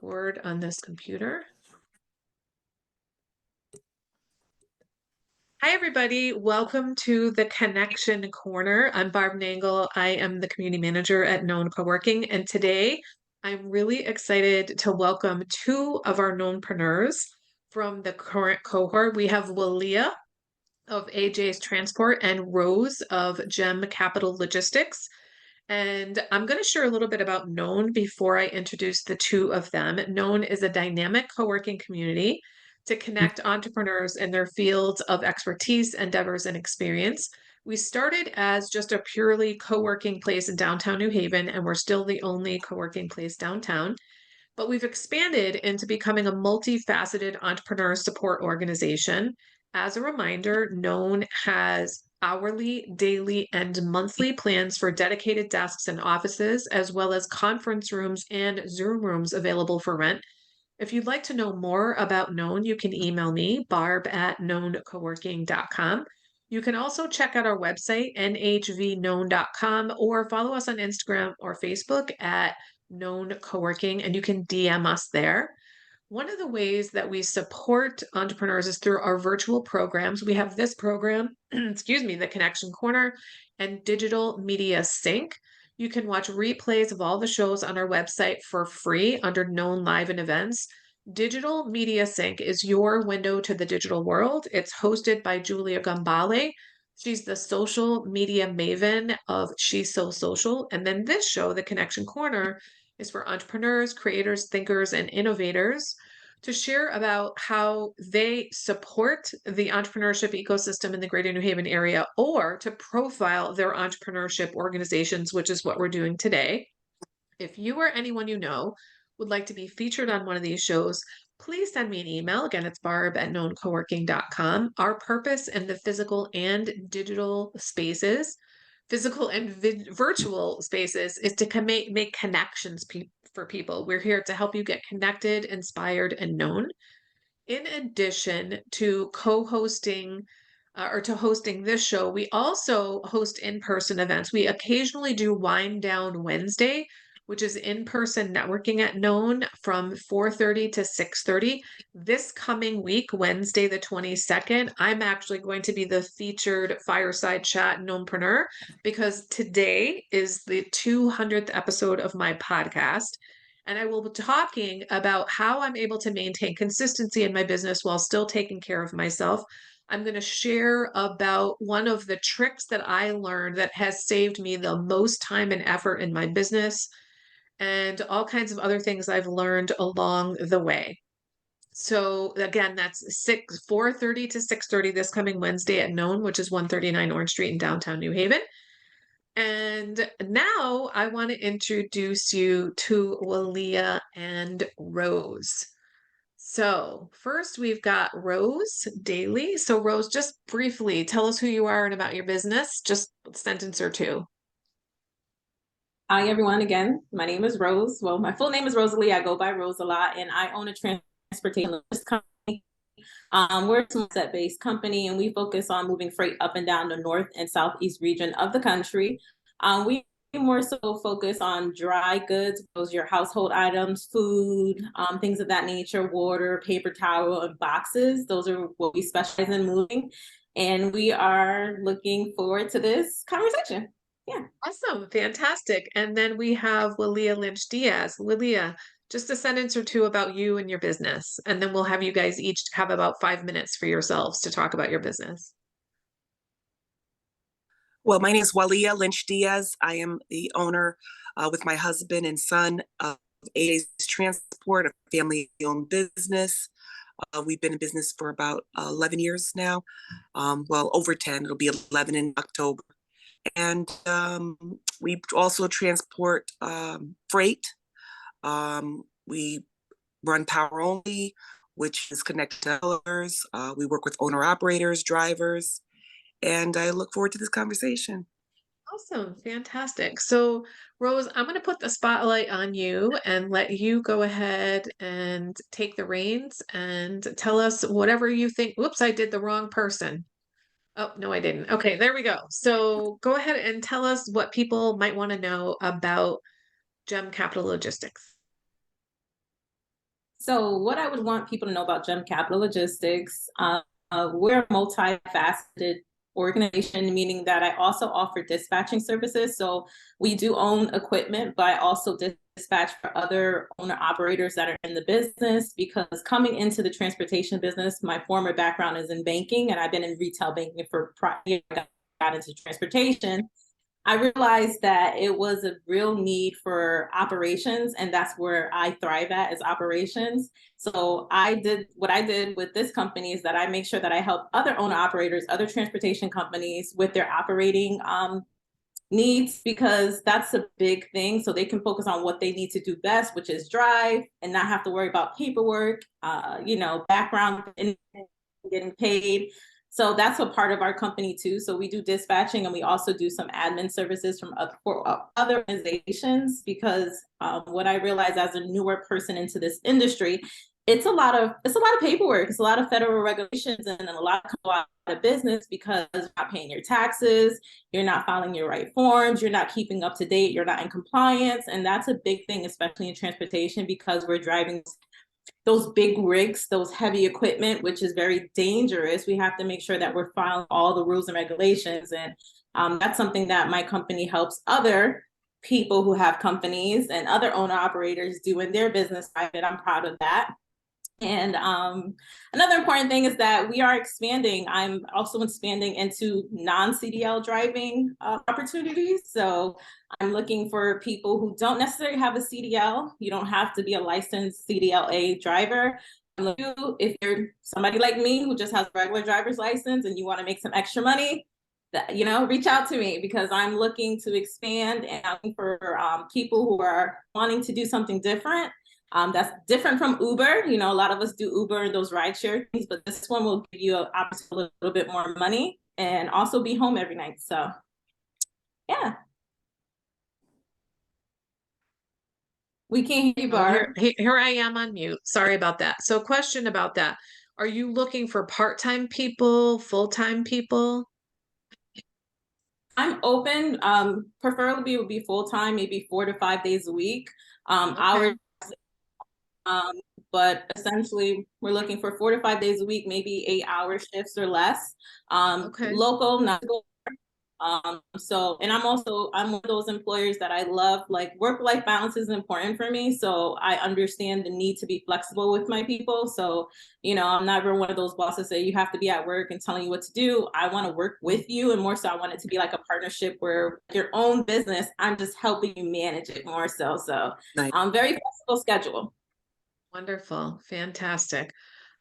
record on this computer. Hi, everybody. Welcome to the Connection Corner. I'm Barb Nangle. I am the community manager at Known Co-working. And today I'm really excited to welcome two of our knownpreneurs from the current cohort. We have Walia of AJ's Transport and Rose of Gem Capital Logistics. And I'm going to share a little bit about Known before I introduce the two of them. Known is a dynamic co-working community to connect entrepreneurs in their fields of expertise, endeavors, and experience. We started as just a purely co-working place in downtown New Haven, and we're still the only co-working place downtown. But we've expanded into becoming a multifaceted entrepreneur support organization. As a reminder, Known has hourly, daily, and monthly plans for dedicated desks and offices, as well as conference rooms and Zoom rooms available for rent. If you'd like to know more about Known, you can email me, barb@knowncoworking.com. You can also check out our website, nhvknown.com, or follow us on Instagram or Facebook at Known Co-working, and you can DM us there. One of the ways that we support entrepreneurs is through our virtual programs. We have this program, excuse me, the Connection Corner and Digital Media Sync. You can watch replays of all the shows on our website for free under Known Live and Events. Digital Media Sync is your window to the digital world. It's hosted by Julia Gambale. She's the social media maven of She's So Social. And then this show, The Connection Corner, is for entrepreneurs, creators, thinkers, and innovators to share about how they support the entrepreneurship ecosystem in the greater New Haven area or to profile their entrepreneurship organizations, which is what we're doing today. If you or anyone you know would like to be featured on one of these shows, please send me an email. Again, it's barb@knowncoworking.com. Our purpose in the physical and digital spaces, physical and virtual spaces, is to make connections for people. We're here to help you get connected, inspired, and known. In addition to co-hosting or to hosting this show, we also host in-person events. We occasionally do Wind Down Wednesday, which is in-person networking at Known from 4:30 to 6:30. This coming week, Wednesday the 22nd, I'm actually going to be the featured fireside chat knownpreneur because today is the 200th episode of my podcast. And I will be talking about how I'm able to maintain consistency in my business while still taking care of myself. I'm going to share about one of the tricks that I learned that has saved me the most time and effort in my business, and all kinds of other things I've learned along the way. So again, that's 4:30 to 6:30 this coming Wednesday at Known, which is 139 Orange Street in downtown New Haven. And now I want to introduce you to Walia and Rose. So first we've got Rose Daley. So Rose, just briefly tell us who you are and about your business, just a sentence or two. Hi, everyone. Again, my name is Rose. Well, my full name is Rosalee. I go by Rose a lot, and I own a transportation logistics company. We're a set-based company, and we focus on moving freight up and down the north and southeast region of the country. We more so focus on dry goods, those your household items, food, things of that nature, water, paper towel, and boxes. Those are what we specialize in moving, and we are looking forward to this conversation. Yeah. Awesome. Fantastic. And then we have Walia Lynch-Diaz. Walia, just a sentence or two about you and your business. And then we'll have you guys each have about 5 minutes for yourselves to talk about your business. Well, my name is Walia Lynch-Diaz. I am the owner with my husband and son of AJ's Transport, a family-owned business. We've been in business for about 11 years now. Well, over 10. It'll be 11 in October. And we also transport freight. We run power only, which is connected to others. We work with owner-operators, drivers, and I look forward to this conversation. Awesome. Fantastic. So, Rose, I'm going to put the spotlight on you and let you go ahead and take the reins and tell us whatever you think. Whoops, I did the wrong person. Oh, no, I didn't. Okay, there we go. So go ahead and tell us what people might want to know about Gem Capital Logistics. So what I would want people to know about Gem Capital Logistics, we're a multifaceted organization, meaning that I also offer dispatching services. So we do own equipment, but I also dispatch for other owner operators that are in the business, because coming into the transportation business, my former background is in banking, and I've been in retail banking for prior I got into transportation. I realized that it was a real need for operations, and that's where I thrive at, is operations. So what I did with this company is that I make sure that I help other owner operators, other transportation companies with their operating needs, because that's a big thing. So they can focus on what they need to do best, which is drive, and not have to worry about paperwork, background and getting paid. So that's a part of our company too. So we do dispatching, and we also do some admin services for other organizations, because what I realized as a newer person into this industry, it's a lot of paperwork. It's a lot of federal regulations, and a lot of business, because you're not paying your taxes, you're not filing your right forms, you're not keeping up to date, you're not in compliance. And that's a big thing, especially in transportation, because we're driving those big rigs, those heavy equipment, which is very dangerous. We have to make sure that we're following all the rules and regulations. And that's something that my company helps other people who have companies and other owner operators do in their business. I'm proud of that. And another important thing is that we are expanding. I'm also expanding into non-CDL driving opportunities. So I'm looking for people who don't necessarily have a CDL. You don't have to be a licensed CDLA driver. If you're somebody like me who just has a regular driver's license and you want to make some extra money, reach out to me, because I'm looking to expand, and I'm looking for people who are wanting to do something different. That's different from Uber. A lot of us do Uber and those rideshare things, but this one will give you a little bit more money and also be home every night. So, yeah. We can't hear you, Barb. Here I am on mute. Sorry about that. So question about that. Are you looking for part-time people, full-time people? I'm open. Preferably it would be full-time, maybe 4 to 5 days a week. Okay. But essentially we're looking for 4 to 5 days a week, maybe 8-hour shifts or less. Okay. Local, not and I'm one of those employers that I love, like, work-life balance is important for me. So I understand the need to be flexible with my people. So, I'm never one of those bosses say you have to be at work and telling you what to do. I want to work with you, and more so I want it to be like a partnership where your own business, I'm just helping you manage it more so. So Nice. Very flexible schedule. Wonderful. Fantastic.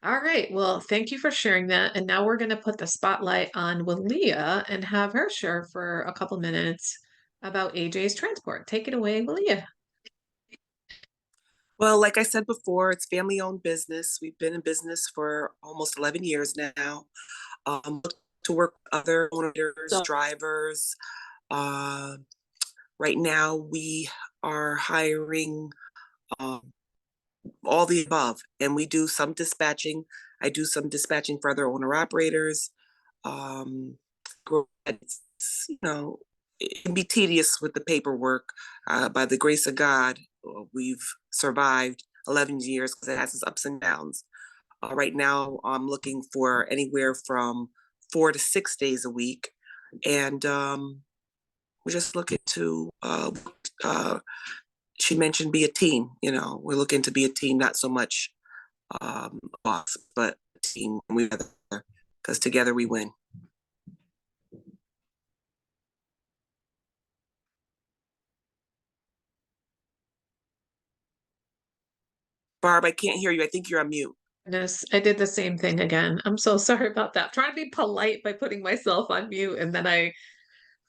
All right. Well, thank you for sharing that. And now we're going to put the spotlight on Walia and have her share for a couple minutes about AJ's Transport. Take it away, Walia. Well, like I said before, it's family-owned business. We've been in business for almost 11 years now. To work with other owners, drivers. Right now, we are hiring all the above, and we do some dispatching. I do some dispatching for other owner operators. It can be tedious with the paperwork. By the grace of God, we've survived 11 years, because it has its ups and downs. Right now, I'm looking for anywhere from 4 to 6 days a week, and we're just looking to. She mentioned be a team. We're looking to be a team, not so much boss, but a team. Because together we win. Barb, I can't hear you. I think you're on mute. Goodness, I did the same thing again. I'm so sorry about that. I'm trying to be polite by putting myself on mute, and then I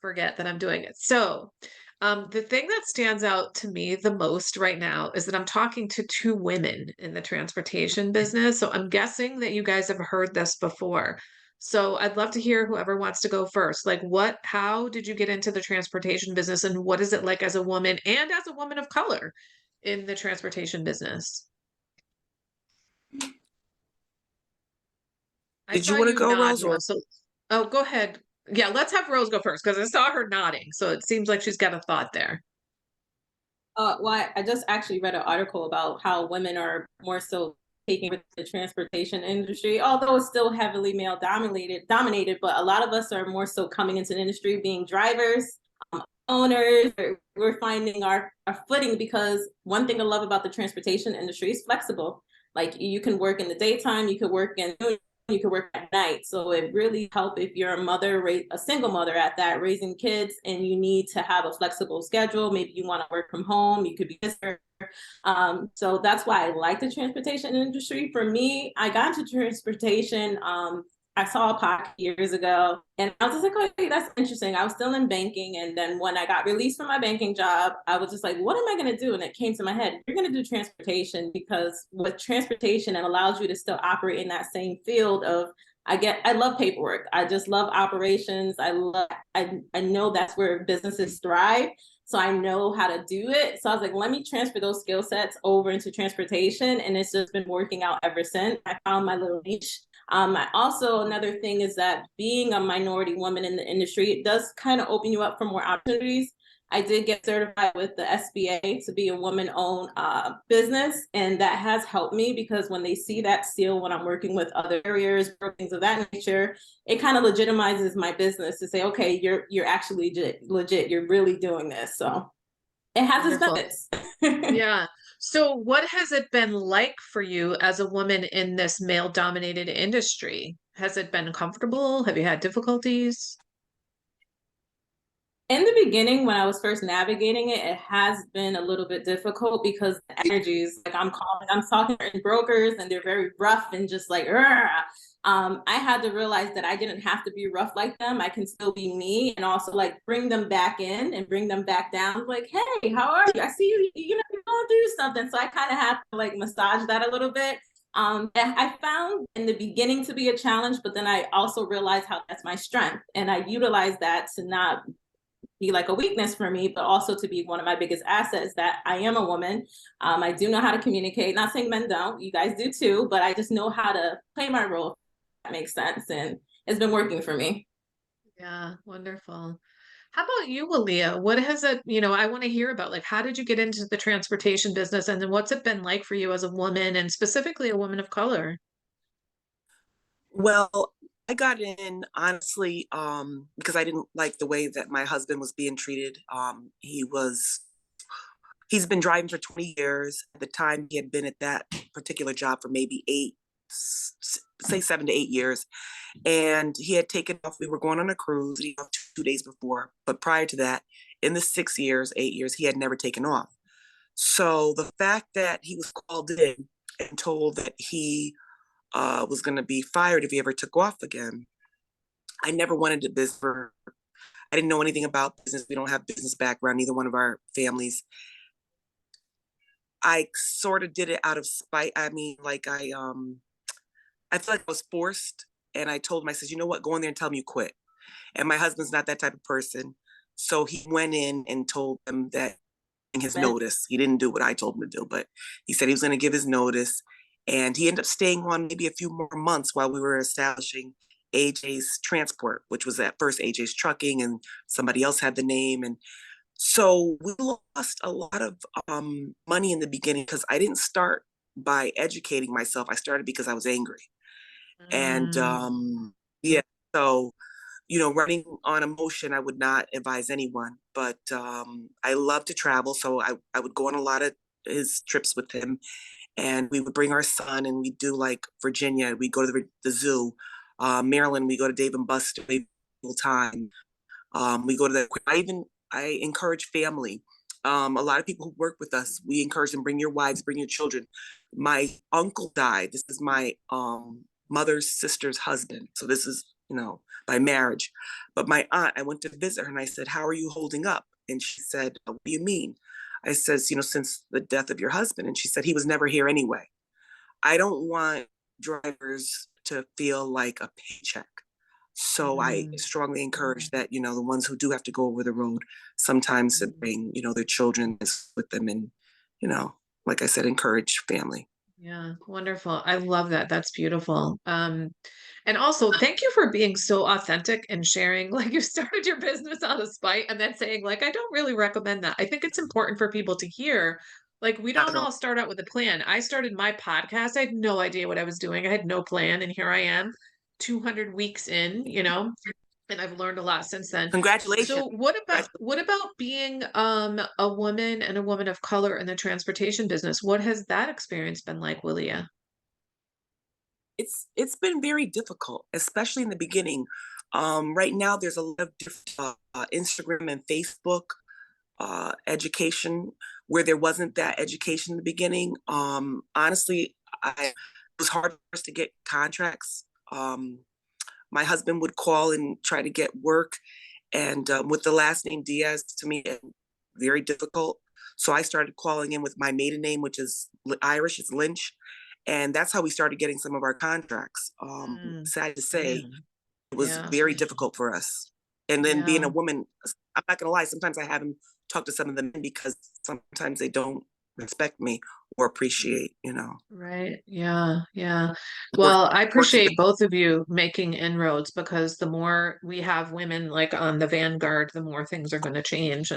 forget that I'm doing it. So, the thing that stands out to me the most right now is that I'm talking to two women in the transportation business. So I'm guessing that you guys have heard this before. So I'd love to hear whoever wants to go first. Like, how did you get into the transportation business, and what is it like as a woman and as a woman of color in the transportation business? I Did you saw want to you go, nod, Rose? Rose. So, oh, go ahead. Yeah, let's have Rose go first, because I saw her nodding. So it seems like she's got a thought there. I just actually read an article about how women are more so taking with the transportation industry, although it's still heavily male dominated, but a lot of us are more so coming into the industry being drivers, owners. We're finding our footing, because one thing I love about the transportation industry is flexible. Like you can work in the daytime, you could work in you could work at night. So it really helps if you're a mother, a single mother at that, raising kids, and you need to have a flexible schedule. Maybe you want to work from home, you could be visitor. So that's why I like the transportation industry. For me, I got into transportation. I saw a podcast years ago, and I was just like, okay, that's interesting. I was still in banking. And then when I got released from my banking job, I was just like, what am I going to do? And it came to my head, you're going to do transportation, because with transportation, it allows you to still operate in that same field of, I love paperwork. I just love operations. I know that's where businesses thrive. So I know how to do it. So I was like, let me transfer those skill sets over into transportation. And it's just been working out ever since. I found my little niche. Also, another thing is that being a minority woman in the industry, it does kind of open you up for more opportunities. I did get certified with the SBA to be a woman-owned business, and that has helped me, because when they see that seal when I'm working with other areas or things of that nature, it kind of legitimizes my business to say, okay, you're actually legit, you're really doing this. So it has its Wonderful. benefits. Yeah. So what has it been like for you as a woman in this male-dominated industry? Has it been comfortable? Have you had difficulties? In the beginning, when I was first navigating it, it has been a little bit difficult, because the energies, like I'm talking to brokers, and they're very rough and just like, I had to realize that I didn't have to be rough like them. I can still be me, and also like bring them back in and bring them back down. Like, hey, how are you? I see you, you're going through something. So I kind of have to like massage that a little bit. I found in the beginning to be a challenge, but then I also realized how that's my strength. And I utilize that to not be like a weakness for me, but also to be one of my biggest assets, that I am a woman. I do know how to communicate. Not saying men don't, you guys do too, but I just know how to play my role, if that makes sense. And it's been working for me. Yeah, wonderful. How about you, Walia? What has it, I want to hear about, like, how did you get into the transportation business, and then what's it been like for you as a woman, and specifically a woman of color? Well, I got in honestly because I didn't like the way that my husband was being treated. He's been driving for 20 years. At the time, he had been at that particular job for maybe say 7 to 8 years. And he had taken off. We were going on a cruise. He off 2 days before. But prior to that, in the 6 years, 8 years, he had never taken off. So the fact that he was called in and told that he was going to be fired if he ever took off again, I never wanted to business. I didn't know anything about business. We don't have business background, neither one of our families. I sort of did it out of spite. I mean, like I feel like I was forced, and I told him, I said, you know what, go in there and tell him you quit. And my husband's not that type of person, so he went in and told them that his notice. He didn't do what I told him to do, but he said he was going to give his notice, and he ended up staying on maybe a few more months while we were establishing AJ's Transport, which was at first AJ's Trucking, and somebody else had the name. And so we lost a lot of money in the beginning, because I didn't start by educating myself. I started because I was angry. And Mm, yeah, so running on emotion, I would not advise anyone. But I love to travel, so I would go on a lot of his trips with him, and we would bring our son, and we do like Virginia, we go to the zoo. Maryland, we go to Dave and Buster all time. We go to the. I encourage family. A lot of people who work with us, we encourage them, bring your wives, bring your children. My uncle died. This is my mother's sister's husband. So this is, by marriage. But my aunt, I went to visit her, and I said, how are you holding up? And she said, what do you mean? I says, since the death of your husband. And she said, he was never here anyway. I don't want drivers to feel like a paycheck. So I mm, strongly encourage that, the ones who do have to go over the road, sometimes to mm. bring, their children with them, and, like I said, encourage family. Yeah, wonderful. I love that. That's beautiful. And also thank you for being so authentic and sharing, like you started your business out of spite and then saying like, I don't really recommend that. I think it's important for people to hear, like, we Not don't at all. all start out with a plan. I started my podcast. I had no idea what I was doing. I had no plan. And here I am 200 weeks in, and I've learned a lot since then. Congratulations. So what about being a woman and a woman of color in the transportation business? What has that experience been like, Walia? It's been very difficult, especially in the beginning. Right now, there's a lot of different Instagram and Facebook education where there wasn't that education in the beginning. Honestly, it was hard for us to get contracts. My husband would call and try to get work, and with the last name Diaz, to me, very difficult. So I started calling in with my maiden name, which is Irish, it's Lynch. And that's how we started getting some of our contracts. Mm, Sad to say, man. it was Yeah. very difficult for us. And then being Yeah. a woman, I'm not gonna lie, sometimes I haven't talked to some of the men because sometimes they don't respect me or appreciate, Right. Yeah. Yeah. work Well, I work appreciate together. both of you making inroads because the more we have women like on the vanguard, the more things are going to change.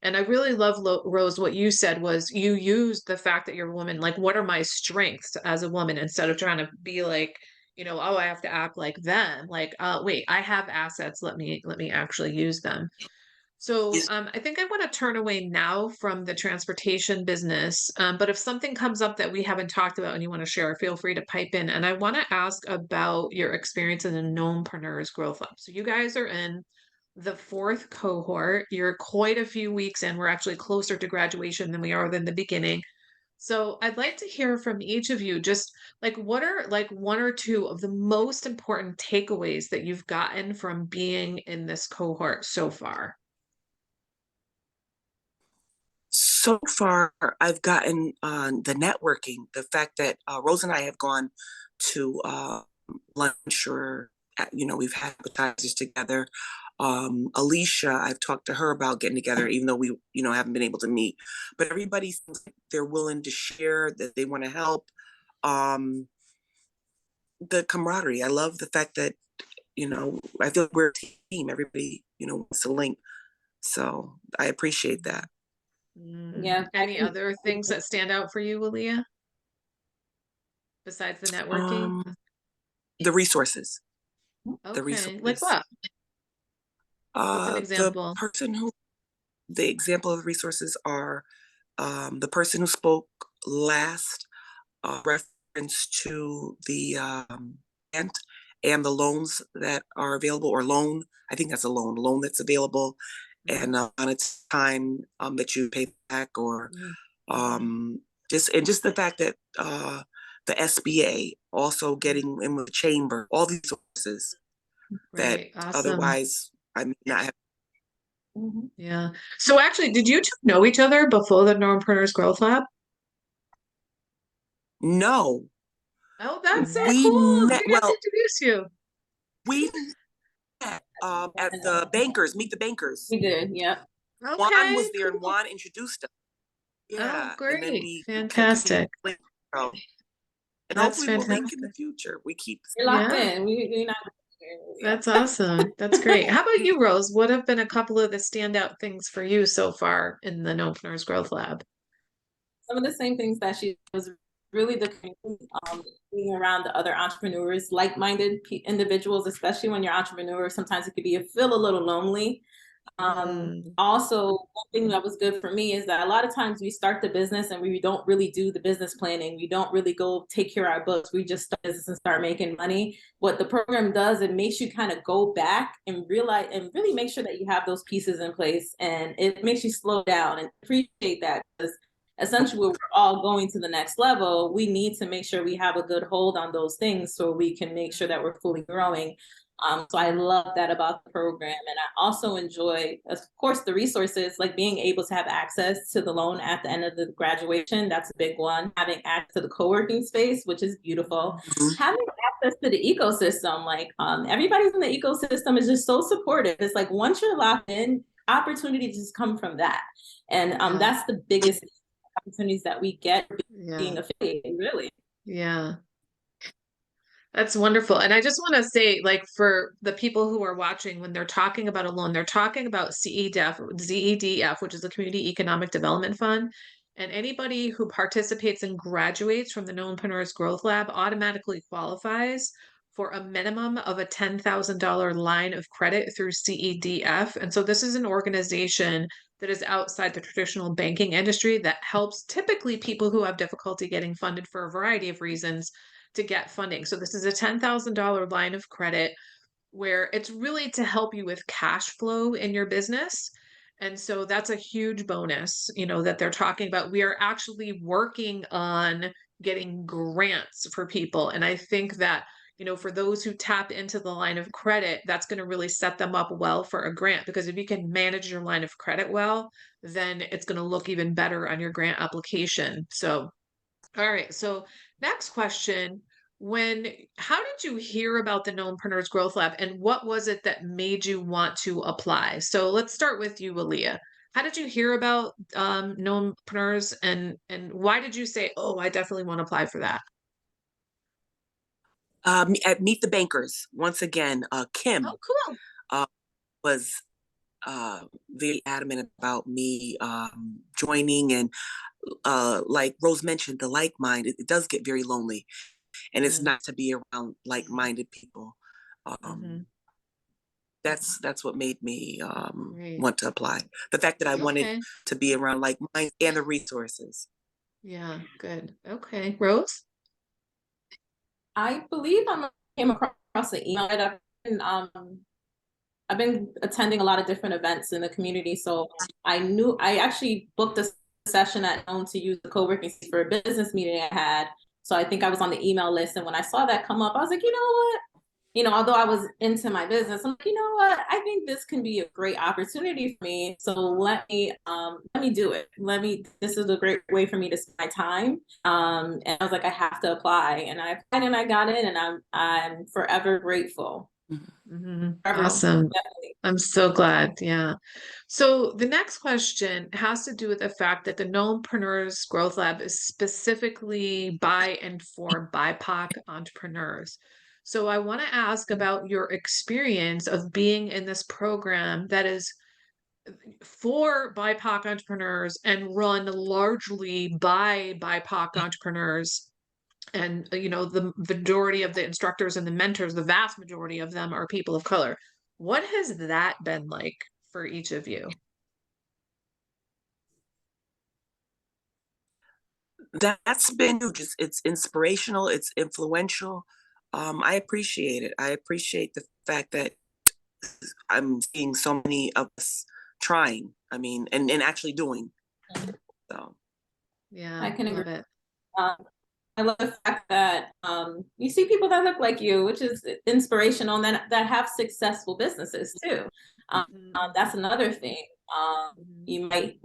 And I really love Rose, what you said was you used the fact that you're a woman, like what are my strengths as a woman instead of trying to be like, oh, I have to act like them. Like, wait, I have assets. Let me actually use them. So I think I want to turn away now from the transportation business. But if something comes up that we haven't talked about and you want to share, feel free to pipe in. And I want to ask about your experience in the KNOWNpreneurs Growth Lab. So you guys are in the fourth cohort. You're quite a few weeks in. We're actually closer to graduation than we are than the beginning. So I'd like to hear from each of you just like what are like one or two of the most important takeaways that you've gotten from being in this cohort so far? So far, I've gotten the networking, the fact that Rose and I have gone to lunch or, we've had appetizers together. Alicia, I've talked to her about getting together, even though we, haven't been able to meet. But everybody seems like they're willing to share, that they want to help. Um, the camaraderie. I love the fact that, I feel like we're a team. Everybody, wants to link. So I appreciate that. Yeah, I Any can. other things that stand out for you, Walia, besides the networking? Um, the resources, the Okay, like resources. what? What's an The example? person who, the example of the resources are the person who spoke last, reference to the grant and the loans that are available, or loan. I think that's a loan that's available, Mhm, and on its time that you pay back, or mhm, mhm. um, just the fact that the SBA also getting in with the chamber, all these sources that Right, awesome. otherwise I may not have. Mhm. Yeah. So actually, did you two know each other before the Entrepreneurs Growth Lab? No, Oh, that's so we cool. Let met. me get to Well, introduce you. we met at the bankers, meet the bankers. We did, yeah. Juan Okay, was there, and cool. Juan introduced us. Oh, Yeah, and then great. we continue Fantastic. to link. So, and That's hopefully we'll link in the fantastic. future. We keep. We're locked Yeah. in. We're not. Yeah. That's awesome. That's great. How about you, Rose? What have been a couple of the standout things for you so far in the Entrepreneurs Growth Lab? Some of the same things that she was really the being around the other entrepreneurs, like-minded individuals, especially when you're entrepreneur. Sometimes it could be feel a little lonely. Mm, Also, one thing that was good for me is that a lot of times we start the business and we don't really do the business planning. We don't really go take care of our books. We just start business and start making money. What the program does, it makes you kind of go back and realize and really make sure that you have those pieces in place. And it makes you slow down and appreciate that, because essentially we're all going to the next level. We need to make sure we have a good hold on those things so we can make sure that we're fully growing. So I love that about the program. And I also enjoy, of course, the resources, like being able to have access to the loan at the end of the graduation. That's a big one. Having access to the co-working space, which is beautiful. Mhm. Having access to the ecosystem, like everybody's in the ecosystem is just so supportive. It's like once you're locked in, opportunities just come from that. And yeah. that's the biggest opportunities that we get Yeah. being affiliated, really. Yeah. That's wonderful. And I just want to say, like, for the people who are watching, when they're talking about a loan, they're talking about ZEDF, which is the Community Economic Development Fund. And anybody who participates and graduates from the KNOWNpreneurs Growth Lab automatically qualifies for a minimum of a $10,000 line of credit through CEDF. And so this is an organization that is outside the traditional banking industry that helps typically people who have difficulty getting funded for a variety of reasons to get funding. So this is a $10,000 line of credit where it's really to help you with cash flow in your business. And so that's a huge bonus, that they're talking about. We are actually working on getting grants for people. And I think that, for those who tap into the line of credit, that's going to really set them up well for a grant, because if you can manage your line of credit well, then it's going to look even better on your grant application. So all right. So next question. How did you hear about the KNOWNpreneurs Growth Lab, and what was it that made you want to apply? So let's start with you, Walia. How did you hear about KNOWNpreneurs, and why did you say, oh, I definitely want to apply for that? At Meet the Bankers, once again, Kim Oh, cool. was very adamant about me joining, and like Rose mentioned, the like mind, it does get very lonely, and it's not to be around like-minded people. That's what made me want to apply. The fact that I wanted to be around like mind and the resources. Yeah, good. Okay. Rose? I believe I came across the email. I've been attending a lot of different events in the community, so I actually booked a session at home to use the co-working space for a business meeting I had. So I think I was on the email list, and when I saw that come up, I was like, you know what? Although I was into my business, I'm like, you know what? I think this can be a great opportunity for me. So let me do it. This is a great way for me to spend my time. And I was like, I have to apply, and I applied and I got in, and I'm forever grateful. Awesome. I'm so glad. Yeah. So the next question has to do with the fact that the KNOWNpreneurs Growth Lab is specifically by and for BIPOC entrepreneurs. So I want to ask about your experience of being in this program that is for BIPOC entrepreneurs and run largely by BIPOC entrepreneurs. And the majority of the instructors and the mentors, the vast majority of them are people of color. What has that been like for each of you? That's been just, it's inspirational, it's influential. I appreciate it. I appreciate the fact that I'm seeing so many of us trying, and actually doing. So yeah, I can agree. It. I love the fact that you see people that look like you, which is inspirational, and that have successful businesses too. That's another thing. You might,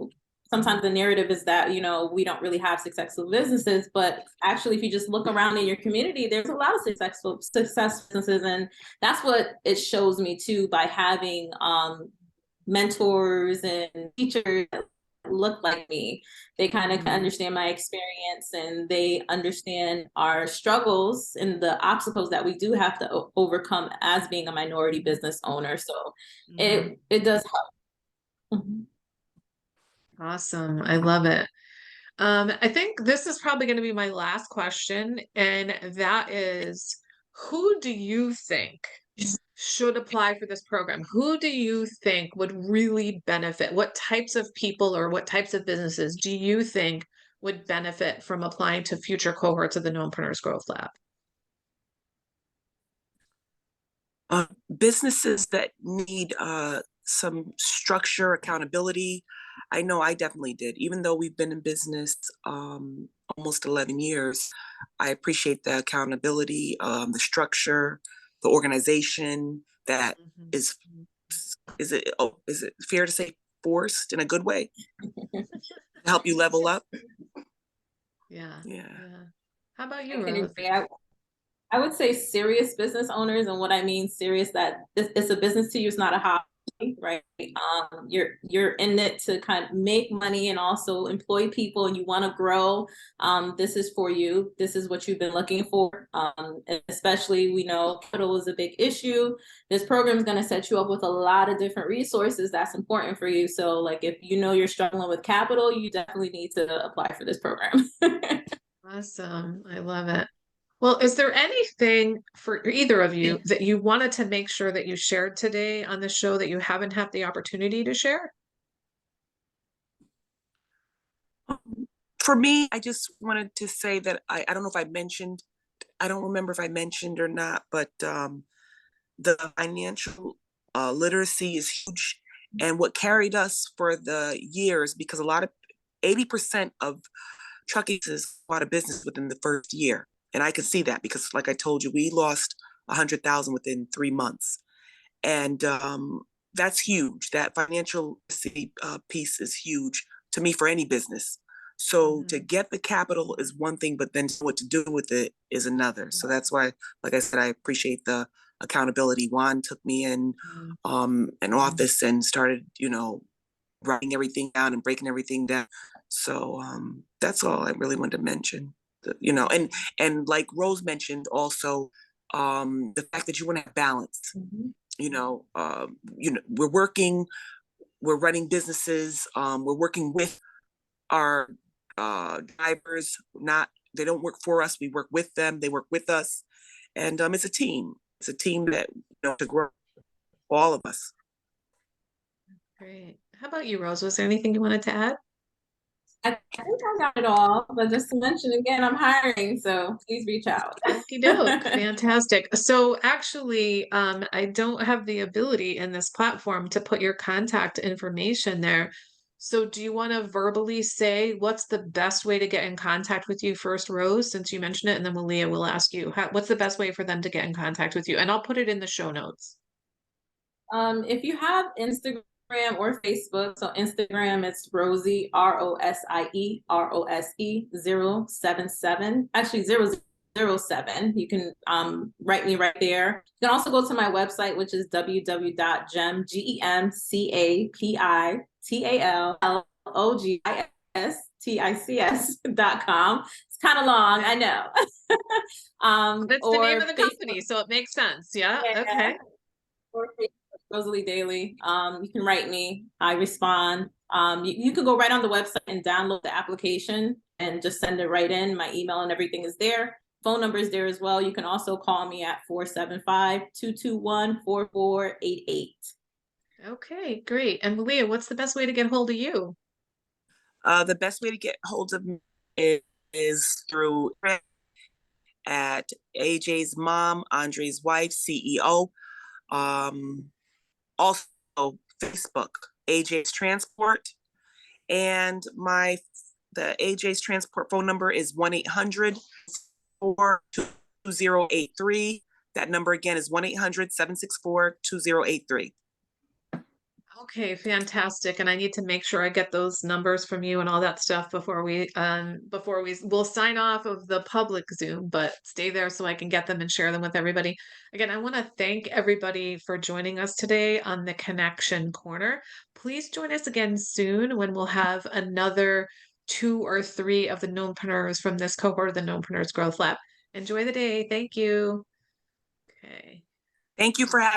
sometimes the narrative is that, we don't really have successful businesses, but actually, if you just look around in your community, there's a lot of successful businesses, and that's what it shows me too, by having mentors and teachers that look like me. They kind of understand my experience, and they understand our struggles and the obstacles that we do have to overcome as being a minority business owner. So it does help. Awesome. I love it. I think this is probably going to be my last question, and that is, who do you think should apply for this program? Who do you think would really benefit? What types of people or what types of businesses do you think would benefit from applying to future cohorts of the KNOWNpreneurs Growth Lab? Businesses that need some structure, accountability. I know I definitely did. Even though we've been in business almost 11 years, I appreciate the accountability, the structure, the organization that is it fair to say forced in a good way to help you level up? Yeah. How about you, Rose? I would say serious business owners, and what I mean serious, that it's a business to you, it's not a hobby. right? You're in it to kind of make money and also employ people, and you want to grow. This is for you. This is what you've been looking for. Especially, we know capital is a big issue. This program is going to set you up with a lot of different resources that's important for you. So, like, if you know you're struggling with capital, you definitely need to apply for this program. Awesome. I love it. Well, is there anything for either of you that you wanted to make sure that you shared today on the show that you haven't had the opportunity to share? For me, I just wanted to say that I don't know if I mentioned, I don't remember if I mentioned or not, but the financial literacy is huge. And what carried us for the years, because 80% of trucking is out of business within the first year. And I could see that because, like I told you, we lost 100,000 within 3 months. And that's huge. That financial piece is huge to me for any business. So to get the capital is one thing, but then what to do with it is another. So that's why, like I said, I appreciate the accountability. Juan took me in an office and started, writing everything down and breaking everything down. So that's all I really wanted to mention. And like Rose mentioned also, the fact that you want to have balance. We're running businesses. We're working with our drivers. They don't work for us. We work with them. They work with us, and it's a team. It's a team that to grow, all of us. Great. How about you, Rose? Was there anything you wanted to add? I think I got it all, but just to mention again, I'm hiring, so please reach out. Okie doke. Fantastic. So actually, I don't have the ability in this platform to put your contact information there. So do you want to verbally say what's the best way to get in contact with you first, Rose, since you mentioned it, and then Walia will ask you what's the best way for them to get in contact with you? And I'll put it in the show notes. If you have Instagram or Facebook, so Instagram, it's Rosie, ROSIE 077, actually 007. You can write me right there. You can also go to my website, which is www.gemciplogistic.com. It's kind of long, I know. That's the name of the company, so it makes sense. Yeah. Okay. Or Rosalee Daley. You can write me. I respond. You can go right on the website and download the application and just send it right in. My email and everything is there. Phone number is there as well. You can also call me at 475-221-4488. Okay, great. And Walia, what's the best way to get hold of you? The best way to get hold of me is through at AJ's mom, Andre's wife, CEO. Also Facebook, AJ's Transport, and the AJ's Transport phone number is 1-800-420-83. That number again is 1-800-764-2083. Okay, fantastic. And I need to make sure I get those numbers from you and all that stuff before we'll sign off of the public Zoom, but stay there so I can get them and share them with everybody. Again, I want to thank everybody for joining us today on the Connection Corner. Please join us again soon when we'll have another 2 or 3 of the Knownpreneurs from this cohort of the Knownpreneurs Growth Lab. Enjoy the day. Thank you. Okay. Thank you for having